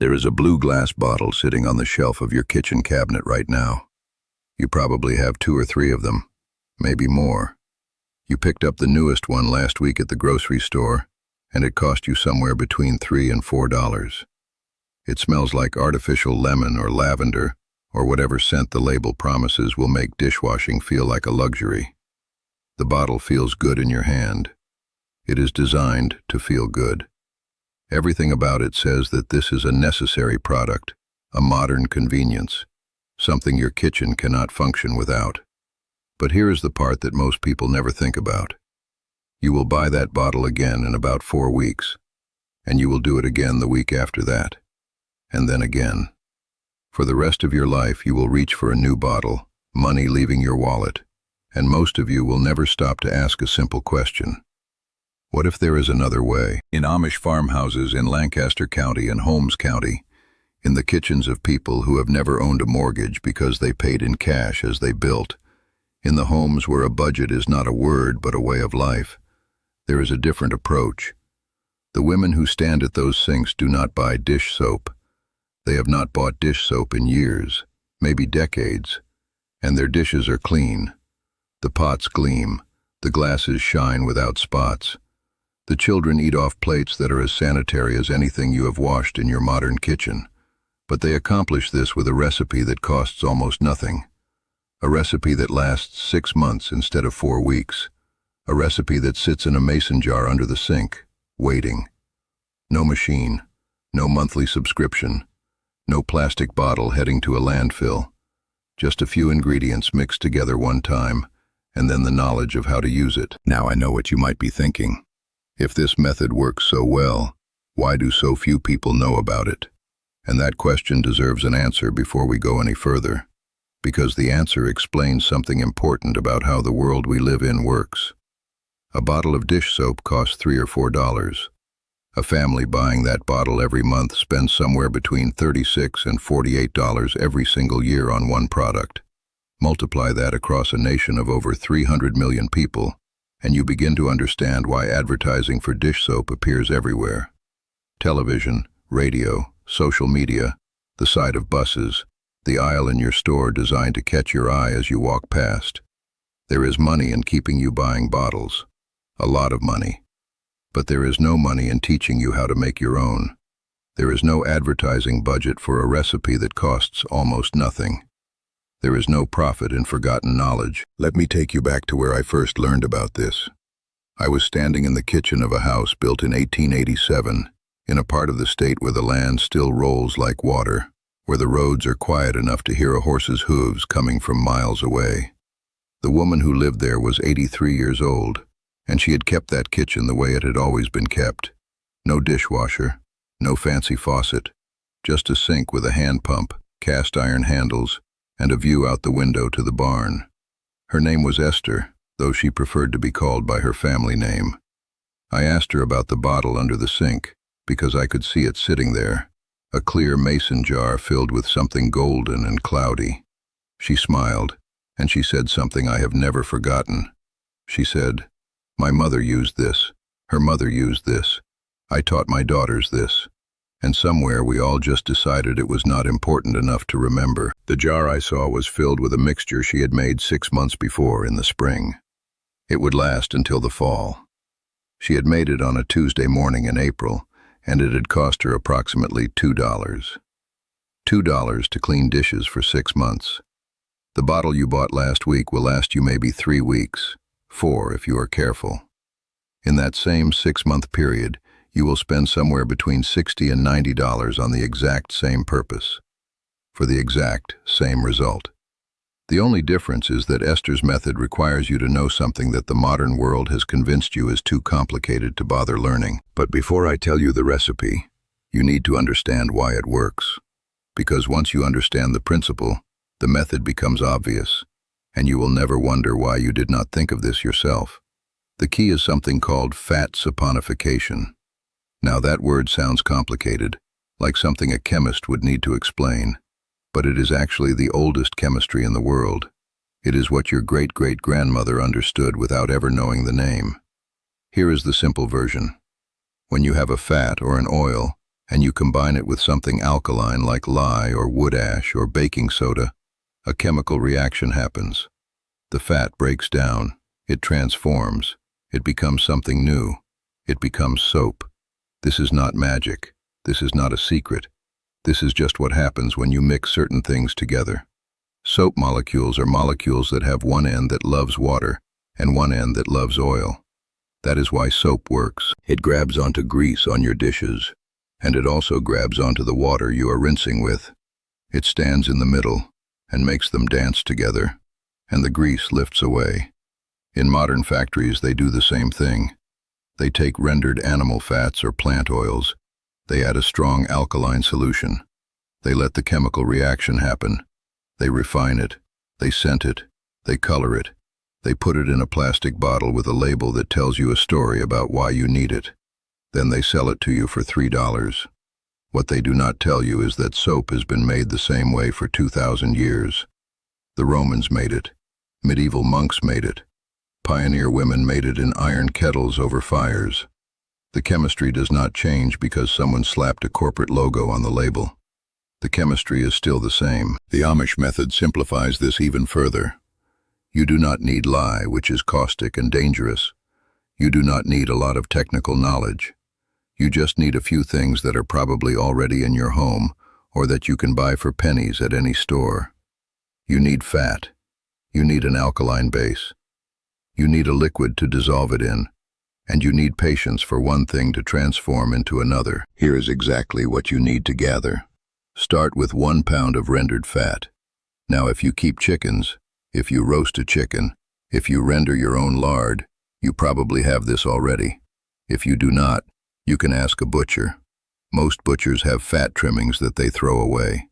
There is a blue glass bottle sitting on the shelf of your kitchen cabinet right now. You probably have 2 or 3 of them, maybe more. You picked up the newest one last week at the grocery store, and it cost you somewhere between $3 and $4. It smells like artificial lemon or lavender, or whatever scent the label promises will make dishwashing feel like a luxury. The bottle feels good in your hand. It is designed to feel good. Everything about it says that this is a necessary product, a modern convenience, something your kitchen cannot function without. But here is the part that most people never think about. You will buy that bottle again in about 4 weeks, and you will do it again the week after that, and then again. For the rest of your life, you will reach for a new bottle, money leaving your wallet, and most of you will never stop to ask a simple question. What if there is another way? In Amish farmhouses in Lancaster County and Holmes County, in the kitchens of people who have never owned a mortgage because they paid in cash as they built, in the homes where a budget is not a word but a way of life, there is a different approach. The women who stand at those sinks do not buy dish soap. They have not bought dish soap in years, maybe decades, and their dishes are clean. The pots gleam, the glasses shine without spots. The children eat off plates that are as sanitary as anything you have washed in your modern kitchen, but they accomplish this with a recipe that costs almost nothing. A recipe that lasts 6 months instead of 4 weeks. A recipe that sits in a mason jar under the sink, waiting. No machine, no monthly subscription, no plastic bottle heading to a landfill. Just a few ingredients mixed together one time, and then the knowledge of how to use it. Now I know what you might be thinking. If this method works so well, why do so few people know about it? And that question deserves an answer before we go any further, because the answer explains something important about how the world we live in works. A bottle of dish soap costs $3 or $4. A family buying that bottle every month spends somewhere between $36 and $48 every single year on one product. Multiply that across a nation of over 300 million people, and you begin to understand why advertising for dish soap appears everywhere. Television, radio, social media, the side of buses, the aisle in your store designed to catch your eye as you walk past. There is money in keeping you buying bottles. A lot of money. But there is no money in teaching you how to make your own. There is no advertising budget for a recipe that costs almost nothing. There is no profit in forgotten knowledge. Let me take you back to where I first learned about this. I was standing in the kitchen of a house built in 1887, in a part of the state where the land still rolls like water, where the roads are quiet enough to hear a horse's hooves coming from miles away. The woman who lived there was 83 years old, and she had kept that kitchen the way it had always been kept. No dishwasher, no fancy faucet, just a sink with a hand pump, cast iron handles, and a view out the window to the barn. Her name was Esther, though she preferred to be called by her family name. I asked her about the bottle under the sink, because I could see it sitting there, a clear mason jar filled with something golden and cloudy. She smiled, and she said something I have never forgotten. She said, "My mother used this, her mother used this, I taught my daughters this." And somewhere we all just decided it was not important enough to remember. The jar I saw was filled with a mixture she had made 6 months before in the spring. It would last until the fall. She had made it on a Tuesday morning in April, and it had cost her approximately $2. $2 to clean dishes for 6 months. The bottle you bought last week will last you maybe 3 weeks, 4 if you are careful. In that same 6-month period, you will spend somewhere between $60 and $90 on the exact same purpose, for the exact same result. The only difference is that Esther's method requires you to know something that the modern world has convinced you is too complicated to bother learning. But before I tell you the recipe, you need to understand why it works. Because once you understand the principle, the method becomes obvious, and you will never wonder why you did not think of this yourself. The key is something called fat saponification. Now that word sounds complicated, like something a chemist would need to explain, but it is actually the oldest chemistry in the world. It is what your great-great-grandmother understood without ever knowing the name. Here is the simple version. When you have a fat or an oil, and you combine it with something alkaline like lye or wood ash or baking soda, a chemical reaction happens. The fat breaks down, it transforms, it becomes something new. It becomes soap. This is not magic. This is not a secret. This is just what happens when you mix certain things together. Soap molecules are molecules that have one end that loves water and one end that loves oil. That is why soap works. It grabs onto grease on your dishes, and it also grabs onto the water you are rinsing with. It stands in the middle and makes them dance together, and the grease lifts away. In modern factories, they do the same thing. They take rendered animal fats or plant oils. They add a strong alkaline solution. They let the chemical reaction happen. They refine it. They scent it. They color it. They put it in a plastic bottle with a label that tells you a story about why you need it. Then they sell it to you for $3. What they do not tell you is that soap has been made the same way for 2,000 years. The Romans made it. Medieval monks made it. Pioneer women made it in iron kettles over fires. The chemistry does not change because someone slapped a corporate logo on the label. The chemistry is still the same. The Amish method simplifies this even further. You do not need lye, which is caustic and dangerous. You do not need a lot of technical knowledge. You just need a few things that are probably already in your home or that you can buy for pennies at any store. You need fat. You need an alkaline base. You need a liquid to dissolve it in, and you need patience for one thing to transform into another. Here is exactly what you need to gather. Start with 1 pound of rendered fat. Now, if you keep chickens, if you roast a chicken, if you render your own lard, you probably have this already. If you do not, you can ask a butcher. Most butchers have fat trimmings that they throw away.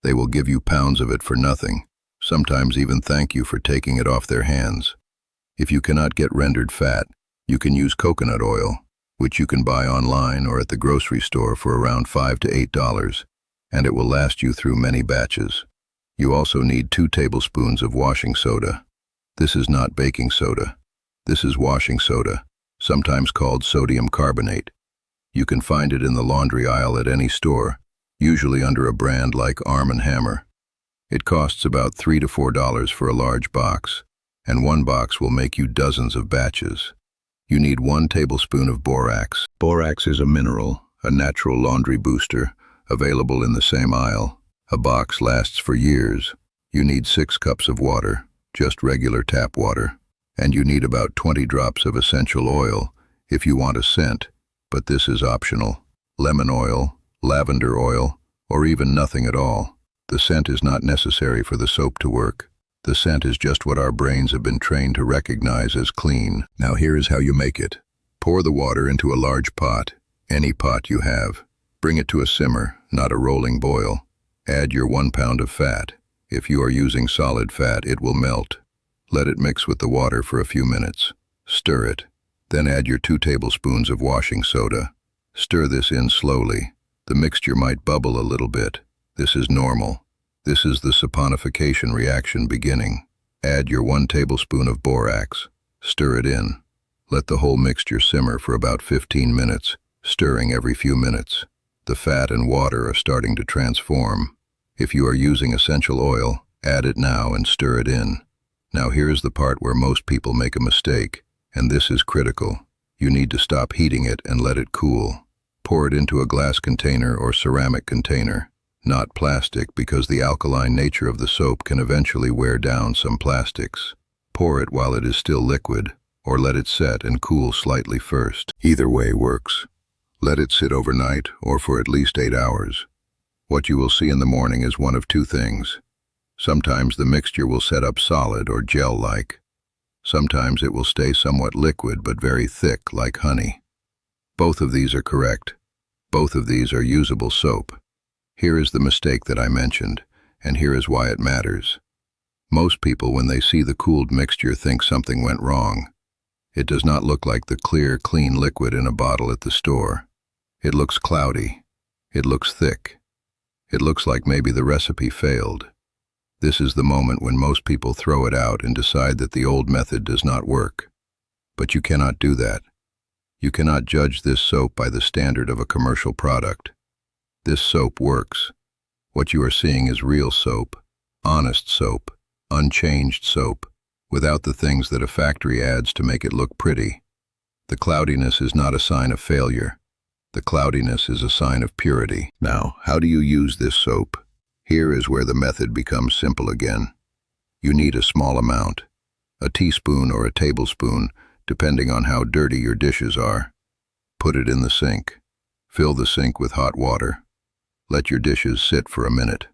They will give you pounds of it for nothing, sometimes even thank you for taking it off their hands. If you cannot get rendered fat, you can use coconut oil, which you can buy online or at the grocery store for around $5 to $8, and it will last you through many batches. You also need 2 tablespoons of washing soda. This is not baking soda. This is washing soda, sometimes called sodium carbonate. You can find it in the laundry aisle at any store, usually under a brand like Arm & Hammer. It costs about $3 to $4 for a large box, and one box will make you dozens of batches. You need 1 tablespoon of borax. Borax is a mineral, a natural laundry booster, available in the same aisle. A box lasts for years. You need 6 cups of water, just regular tap water. And you need about 20 drops of essential oil if you want a scent, but this is optional. Lemon oil, lavender oil, or even nothing at all. The scent is not necessary for the soap to work. The scent is just what our brains have been trained to recognize as clean. Now here is how you make it. Pour the water into a large pot, any pot you have. Bring it to a simmer, not a rolling boil. Add your 1 pound of fat. If you are using solid fat, it will melt. Let it mix with the water for a few minutes. Stir it. Then add your 2 tablespoons of washing soda. Stir this in slowly. The mixture might bubble a little bit. This is normal. This is the saponification reaction beginning. Add your 1 tablespoon of borax. Stir it in. Let the whole mixture simmer for about 15 minutes, stirring every few minutes. The fat and water are starting to transform. If you are using essential oil, add it now and stir it in. Now here is the part where most people make a mistake, and this is critical. You need to stop heating it and let it cool. Pour it into a glass container or ceramic container. Not plastic, because the alkaline nature of the soap can eventually wear down some plastics. Pour it while it is still liquid, or let it set and cool slightly first. Either way works. Let it sit overnight or for at least 8 hours. What you will see in the morning is one of 2 things. Sometimes the mixture will set up solid or gel-like. Sometimes it will stay somewhat liquid but very thick like honey. Both of these are correct. Both of these are usable soap. Here is the mistake that I mentioned, and here is why it matters. Most people, when they see the cooled mixture, think something went wrong. It does not look like the clear, clean liquid in a bottle at the store. It looks cloudy. It looks thick. It looks like maybe the recipe failed. This is the moment when most people throw it out and decide that the old method does not work. But you cannot do that. You cannot judge this soap by the standard of a commercial product. This soap works. What you are seeing is real soap, honest soap, unchanged soap, without the things that a factory adds to make it look pretty. The cloudiness is not a sign of failure. The cloudiness is a sign of purity. Now, how do you use this soap? Here is where the method becomes simple again. You need a small amount, a teaspoon or a tablespoon, depending on how dirty your dishes are. Put it in the sink. Fill the sink with hot water. Let your dishes sit for a minute.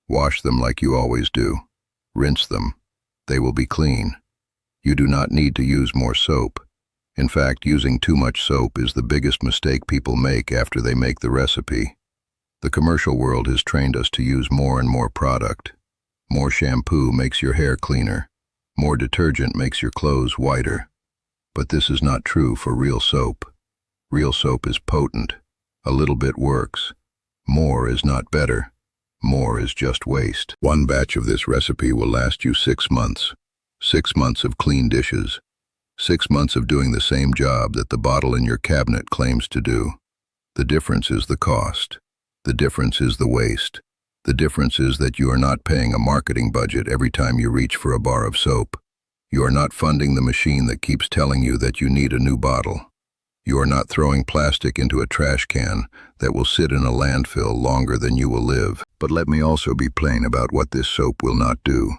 Wash them like you always do. Rinse them. They will be clean. You do not need to use more soap. In fact, using too much soap is the biggest mistake people make after they make the recipe. The commercial world has trained us to use more and more product. More shampoo makes your hair cleaner. More detergent makes your clothes whiter. But this is not true for real soap. Real soap is potent. A little bit works. More is not better. More is just waste. One batch of this recipe will last you 6 months. 6 months of clean dishes. 6 months of doing the same job that the bottle in your cabinet claims to do. The difference is the cost. The difference is the waste. The difference is that you are not paying a marketing budget every time you reach for a bar of soap. You are not funding the machine that keeps telling you that you need a new bottle. You are not throwing plastic into a trash can that will sit in a landfill longer than you will live. But let me also be plain about what this soap will not do.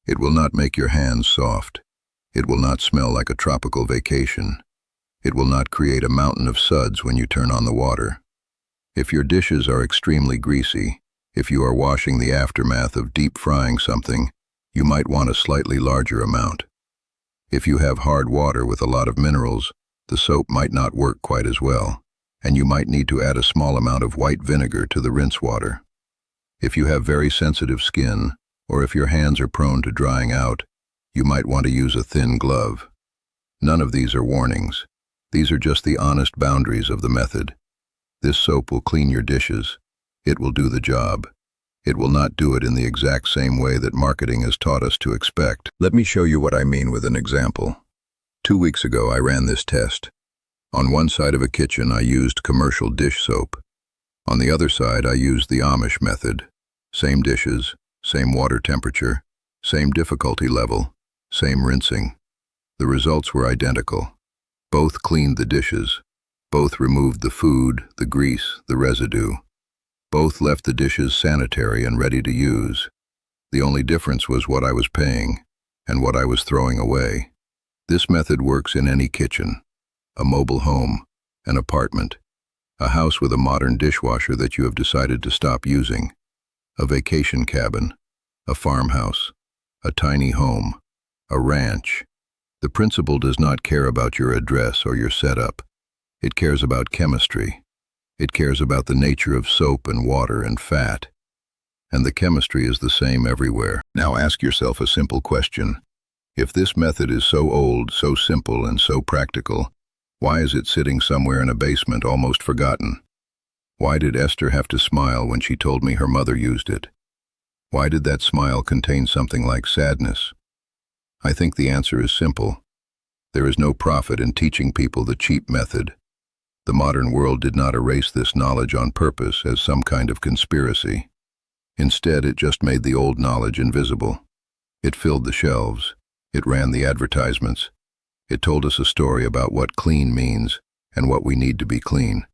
It will not make your hands soft. It will not smell like a tropical vacation. It will not create a mountain of suds when you turn on the water. If your dishes are extremely greasy, if you are washing the aftermath of deep frying something, you might want a slightly larger amount. If you have hard water with a lot of minerals, the soap might not work quite as well, and you might need to add a small amount of white vinegar to the rinse water. If you have very sensitive skin, or if your hands are prone to drying out, you might want to use a thin glove. None of these are warnings. These are just the honest boundaries of the method. This soap will clean your dishes. It will do the job. It will not do it in the exact same way that marketing has taught us to expect. Let me show you what I mean with an example. 2 weeks ago, I ran this test. On one side of a kitchen, I used commercial dish soap. On the other side, I used the Amish method. Same dishes, same water temperature, same difficulty level, same rinsing. The results were identical. Both cleaned the dishes. Both removed the food, the grease, the residue. Both left the dishes sanitary and ready to use. The only difference was what I was paying and what I was throwing away. This method works in any kitchen, a mobile home, an apartment, a house with a modern dishwasher that you have decided to stop using, a vacation cabin, a farmhouse, a tiny home, a ranch. The principle does not care about your address or your setup. It cares about chemistry. It cares about the nature of soap and water and fat. And the chemistry is the same everywhere. Now ask yourself a simple question. If this method is so old, so simple, and so practical, why is it sitting somewhere in a basement almost forgotten? Why did Esther have to smile when she told me her mother used it? Why did that smile contain something like sadness? I think the answer is simple. There is no profit in teaching people the cheap method. The modern world did not erase this knowledge on purpose as some kind of conspiracy. Instead, it just made the old knowledge invisible. It filled the shelves. It ran the advertisements. It told us a story about what clean means and what we need to be clean.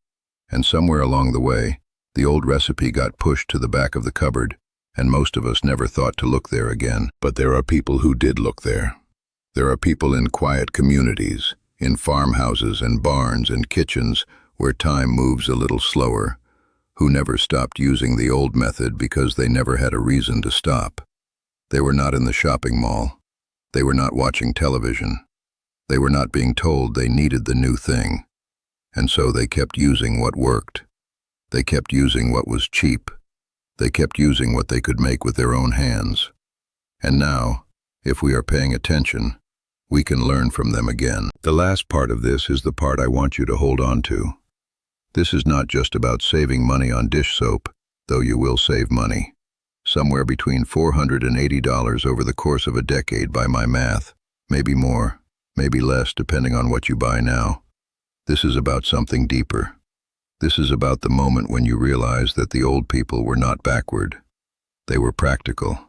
And somewhere along the way, the old recipe got pushed to the back of the cupboard, and most of us never thought to look there again. But there are people who did look there. There are people in quiet communities, in farmhouses and barns and kitchens where time moves a little slower, who never stopped using the old method because they never had a reason to stop. They were not in the shopping mall. They were not watching television. They were not being told they needed the new thing. And so they kept using what worked. They kept using what was cheap. They kept using what they could make with their own hands. And now, if we are paying attention, we can learn from them again. The last part of this is the part I want you to hold on to. This is not just about saving money on dish soap, though you will save money. Somewhere between $480 over the course of a decade by my math, maybe more, maybe less depending on what you buy now. This is about something deeper. This is about the moment when you realize that the old people were not backward. They were practical.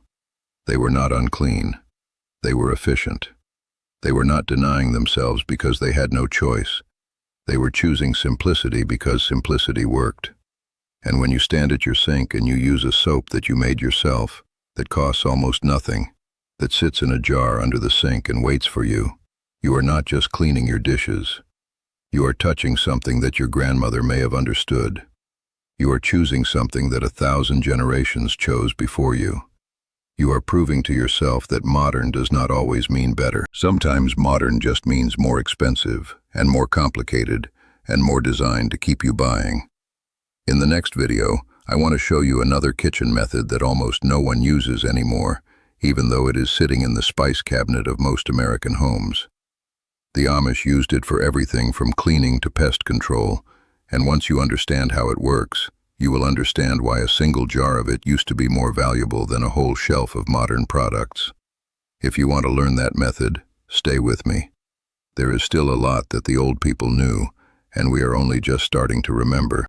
They were not unclean. They were efficient. They were not denying themselves because they had no choice. They were choosing simplicity because simplicity worked. And when you stand at your sink and you use a soap that you made yourself, that costs almost nothing, that sits in a jar under the sink and waits for you, you are not just cleaning your dishes. You are touching something that your grandmother may have understood. You are choosing something that 1,000 generations chose before you. You are proving to yourself that modern does not always mean better. Sometimes modern just means more expensive and more complicated and more designed to keep you buying. In the next video, I want to show you another kitchen method that almost no one uses anymore, even though it is sitting in the spice cabinet of most American homes. The Amish used it for everything from cleaning to pest control, and once you understand how it works, you will understand why a single jar of it used to be more valuable than a whole shelf of modern products. If you want to learn that method, stay with me. There is still a lot that the old people knew, and we are only just starting to remember.